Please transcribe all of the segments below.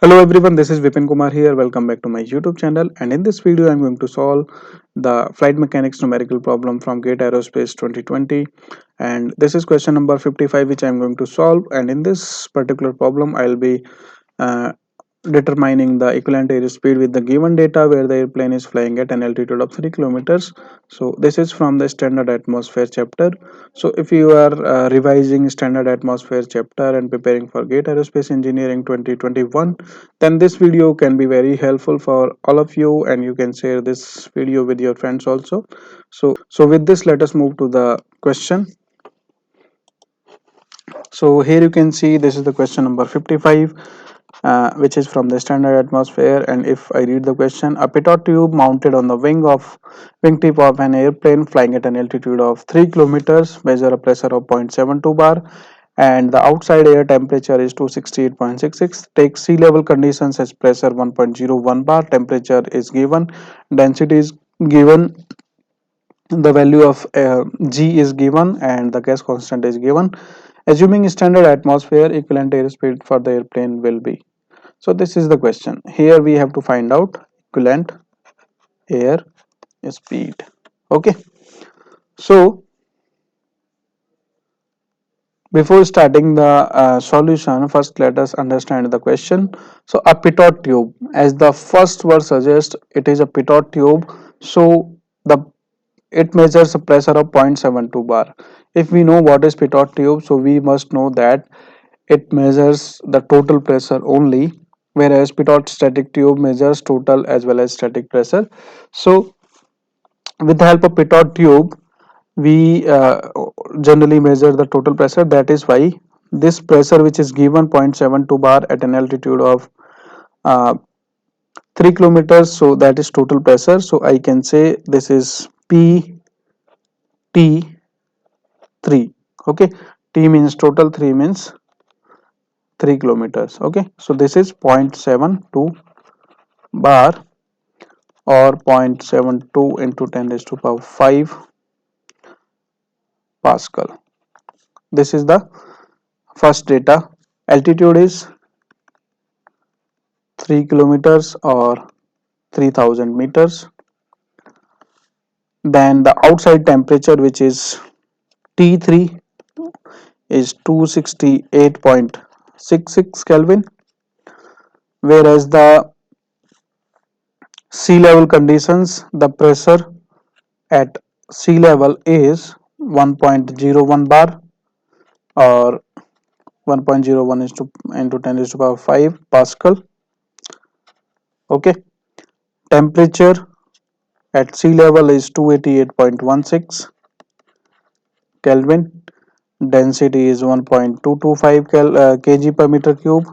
Hello everyone, this is Vipin Kumar here. Welcome back to my YouTube channel. And in this video, I'm going to solve the flight mechanics numerical problem from GATE Aerospace 2020. And this is question number 55, which I'm going to solve. And in this particular problem, I'll be uh, determining the equivalent airspeed with the given data where the airplane is flying at an altitude of 3 kilometers. So this is from the standard atmosphere chapter. So if you are revising standard atmosphere chapter and preparing for GATE Aerospace Engineering 2021, then this video can be very helpful for all of you, and you can share this video with your friends also. So with this, let us move to the question. So here you can see this is the question number 55, which is from the standard atmosphere. And if I read the question, a pitot tube mounted on the wingtip of an airplane flying at an altitude of 3 kilometers measure a pressure of 0.72 bar, and the outside air temperature is 268.66. Take sea level conditions as pressure 1.01 bar, temperature is given, density is given, the value of g is given, and the gas constant is given. Assuming standard atmosphere, equivalent airspeed for the airplane will be. So this is the question. Here we have to find out equivalent air speed. Okay. So before starting the solution, first let us understand the question. So a pitot tube, as the first word suggests, it is a pitot tube. So the it measures a pressure of 0.72 bar. If we know what is pitot tube, so we must know that it measures the total pressure only, whereas pitot static tube measures total as well as static pressure. So with the help of pitot tube, we generally measure the total pressure. That is why this pressure, which is given 0.72 bar at an altitude of uh, 3 kilometers, so that is total pressure. So I can say this is PT3. Okay, T means total, 3 means 3 kilometers. Okay, so this is 0.72 bar, or 0.72 into 10 raised to power 5 Pascal. This is the first data. Altitude is 3 kilometers or 3000 meters. Then the outside temperature, which is T3, is 268.66 Kelvin, whereas the sea level conditions, the pressure at sea level is 1.01 bar, or 1.01 is to into 10 is to power 5 Pascal. Okay, temperature at sea level is 288.16 Kelvin. Density is 1.225 kg per meter cube.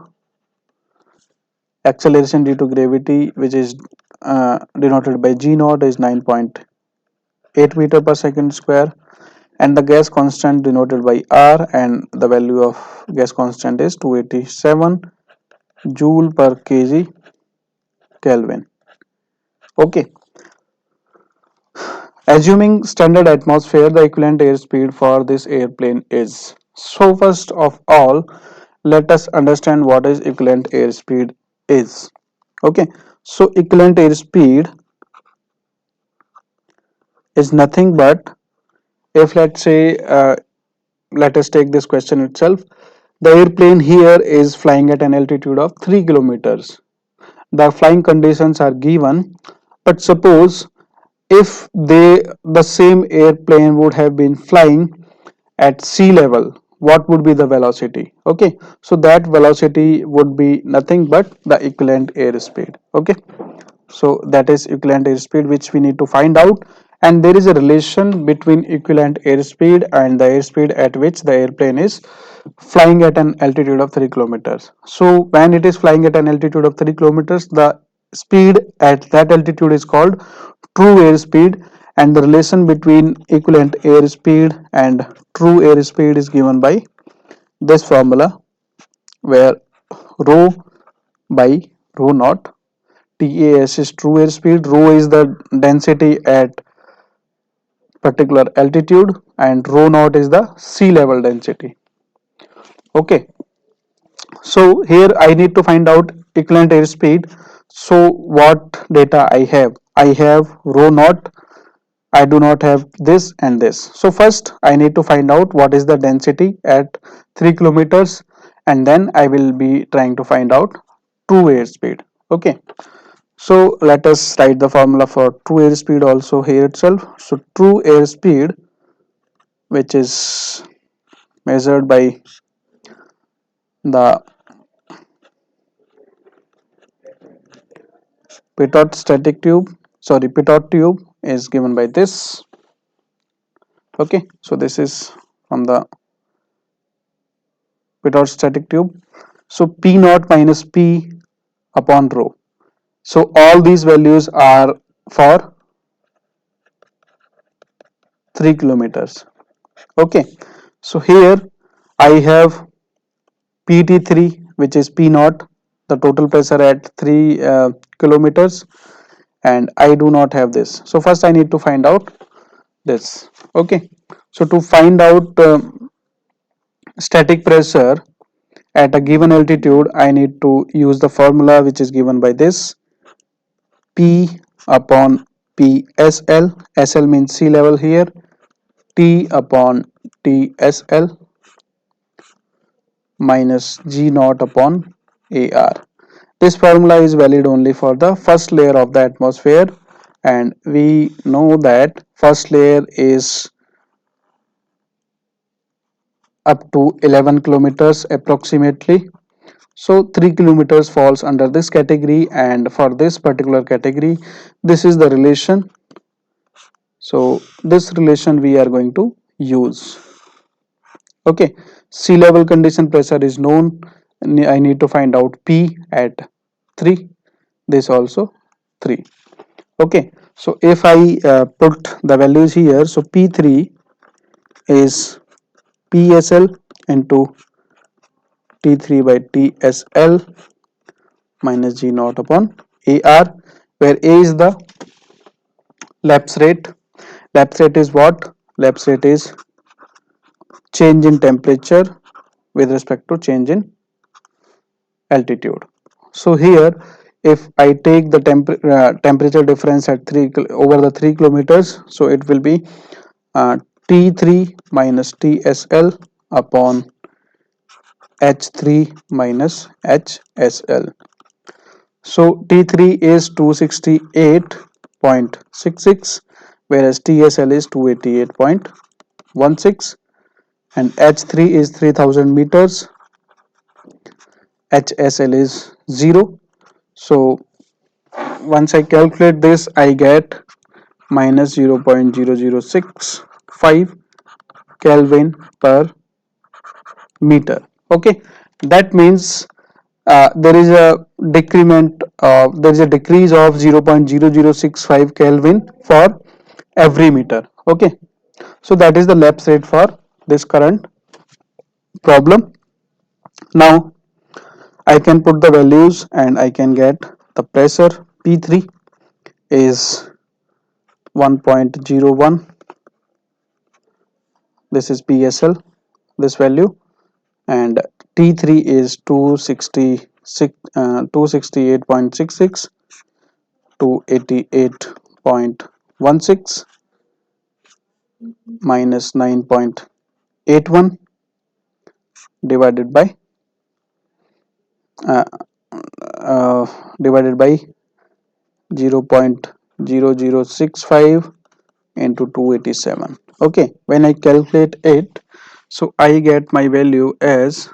Acceleration due to gravity, which is denoted by g naught, is 9.8 meter per second square, and the gas constant denoted by r, and the value of gas constant is 287 joule per kg Kelvin. Okay, assuming standard atmosphere, the equivalent airspeed for this airplane is. So first of all, let us understand what is equivalent airspeed is. Okay, so equivalent airspeed is nothing but, if let's say let us take this question itself. The airplane here is flying at an altitude of 3 kilometers. The flying conditions are given, but suppose if the same airplane would have been flying at sea level, what would be the velocity? Okay, so that velocity would be nothing but the equivalent airspeed. Okay, so that is equivalent airspeed, which we need to find out. And there is a relation between equivalent airspeed and the airspeed at which the airplane is flying at an altitude of 3 kilometers. So when it is flying at an altitude of 3 kilometers, the speed at that altitude is called true airspeed, and the relation between equivalent airspeed and true airspeed is given by this formula, where rho by rho naught. TAS is true airspeed, rho is the density at particular altitude, and rho naught is the sea level density. Okay, So here I need to find out equivalent airspeed. So what data I have rho naught, I do not have this and this. So first I need to find out what is the density at 3 kilometers, and then I will be trying to find out true airspeed. Okay, so let us write the formula for true airspeed also here itself. So true airspeed, which is measured by the pitot static tube, sorry, pitot tube, is given by this. Okay, so this is from the pitot static tube. So P naught minus P upon rho. So all these values are for 3 kilometers. Okay, so here I have PT3, which is P naught, the total pressure at 3 kilometers, and I do not have this. So first I need to find out this. Okay, so to find out static pressure at a given altitude, I need to use the formula which is given by this: P upon PSL. SL means sea level here. T upon TSL minus G naught upon AR. This formula is valid only for the first layer of the atmosphere, and we know that first layer is up to 11 kilometers approximately. So 3 kilometers falls under this category, and for this particular category, this is the relation. So this relation we are going to use. Okay, sea level condition pressure is known. I need to find out P at 3, this also 3. Okay, so if I put the values here, so P3 is PSL into T3 by TSL minus G naught upon AR, where A is the lapse rate. Lapse rate is what? Lapse rate is change in temperature with respect to change in altitude. So here if I take the temperature difference at 3 over the 3 kilometers, so it will be T3 minus TSL upon H3 minus HSL. So T3 is 268.66, whereas TSL is 288.16, and H3 is 3000 meters, HSL is 0. So once I calculate this, I get minus 0.0065 Kelvin per meter. Okay, that means there is a there is a decrease of 0.0065 Kelvin for every meter. Okay, so that is the lapse rate for this current problem. Now I can put the values and I can get the pressure. P3 is 1.01, this is PSL, this value, and T3 is 268.66, 288.16 minus 9.81 divided by uh, uh, divided by 0.0065 into 287. Okay, when I calculate it, so I get my value as,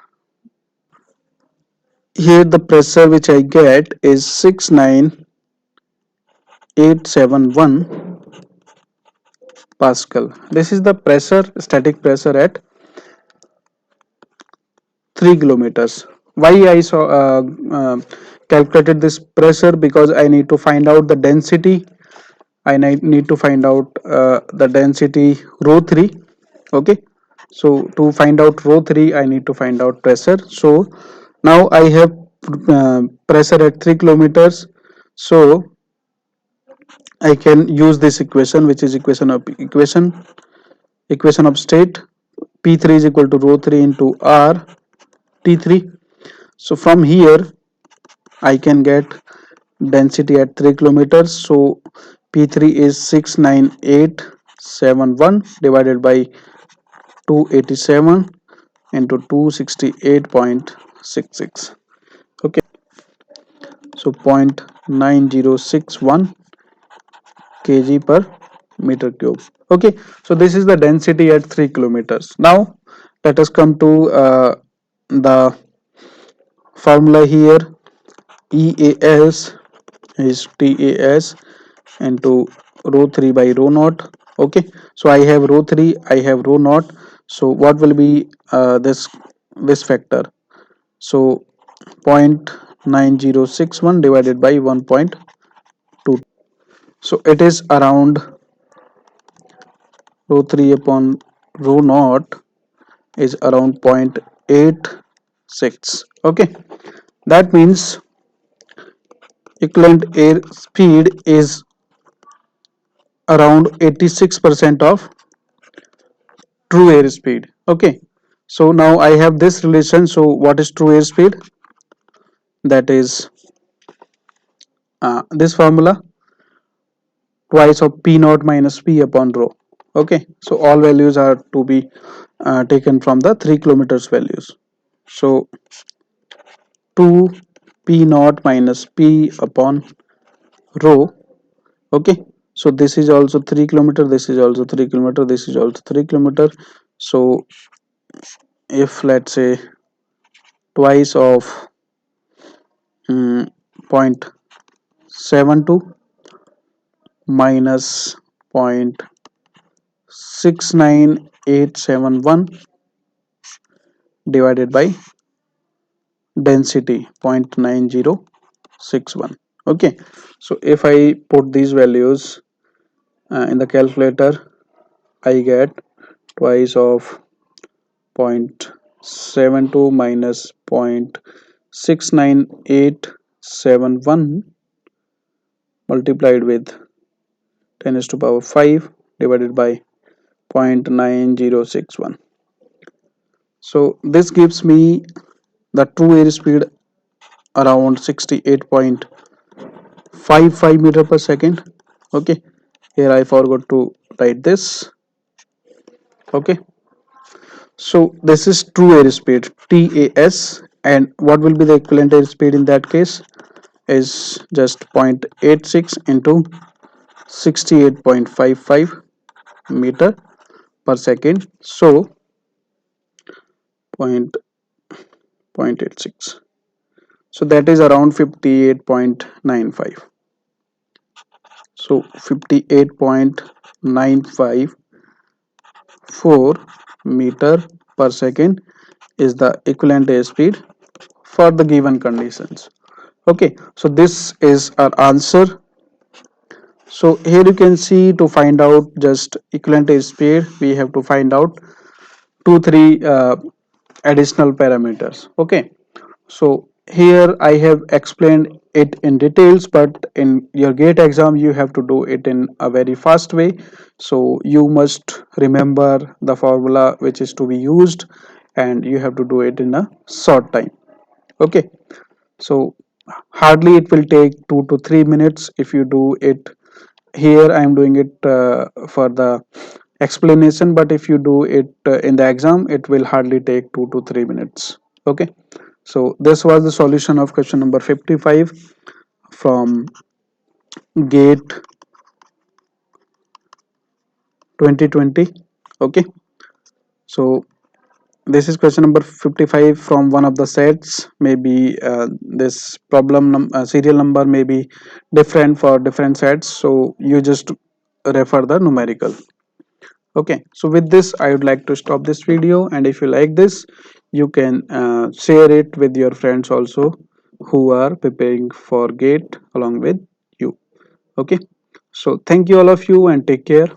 here the pressure which I get is 69871 Pascal. This is the pressure, static pressure at 3 kilometers. Why I saw calculated this pressure? Because I need to find out the density. I need to find out the density rho 3. Okay, so to find out rho 3, I need to find out pressure. So now I have pressure at 3 kilometers. So I can use this equation, which is equation of state. P3 is equal to rho 3 into R T3. So from here I can get density at 3 kilometers. So P3 is 69871 divided by 287 into 268.66. Okay, so 0.9061 kg per meter cube. Okay, so this is the density at 3 kilometers. Now let us come to the formula here. EAS is TAS into rho 3 by rho naught. Okay, so I have rho 3, I have rho naught. So what will be this factor? So 0.9061 divided by 1.2. So it is around rho 3 upon rho naught is around 0.86. Okay, that means equivalent air speed is around 86% of true air speed. Okay, so now I have this relation. So what is true air speed? That is this formula, twice of P naught minus P upon rho. Okay, so all values are to be taken from the 3 kilometers values. So 2 P naught minus P upon rho. Okay, so this is also 3 kilometer, this is also 3 kilometer, this is also 3 kilometer. So if let's say twice of 0.72 minus 0.69871 divided by density 0.9061. Okay, so if I put these values in the calculator, I get twice of 0.72 minus 0.69871 multiplied with 10 is to power 5 divided by 0.9061. So this gives me the true airspeed around 68.55 meter per second. Okay, here I forgot to write this. Okay, so this is true airspeed TAS, and what will be the equivalent airspeed in that case is just 0.86 into 68.55 meter per second. So 0.86, so that is around 58.95. So 58.954 meter per second is the equivalent airspeed for the given conditions. Okay, so this is our answer. So here you can see, to find out just equivalent airspeed we have to find out 2 3 additional parameters. Okay, so here I have explained it in details, but in your GATE exam you have to do it in a very fast way. So you must remember the formula which is to be used, and you have to do it in a short time. Okay, so hardly it will take 2 to 3 minutes if you do it. Here I am doing it for the explanation, but if you do it in the exam, it will hardly take 2 to 3 minutes. Okay, so this was the solution of question number 55 from GATE 2020. Okay, so this is question number 55 from one of the sets. Maybe this serial number may be different for different sets, so you just refer the numerical. Okay, so with this I would like to stop this video, and if you like this, you can share it with your friends also who are preparing for GATE along with you. Okay, so thank you all of you, and take care.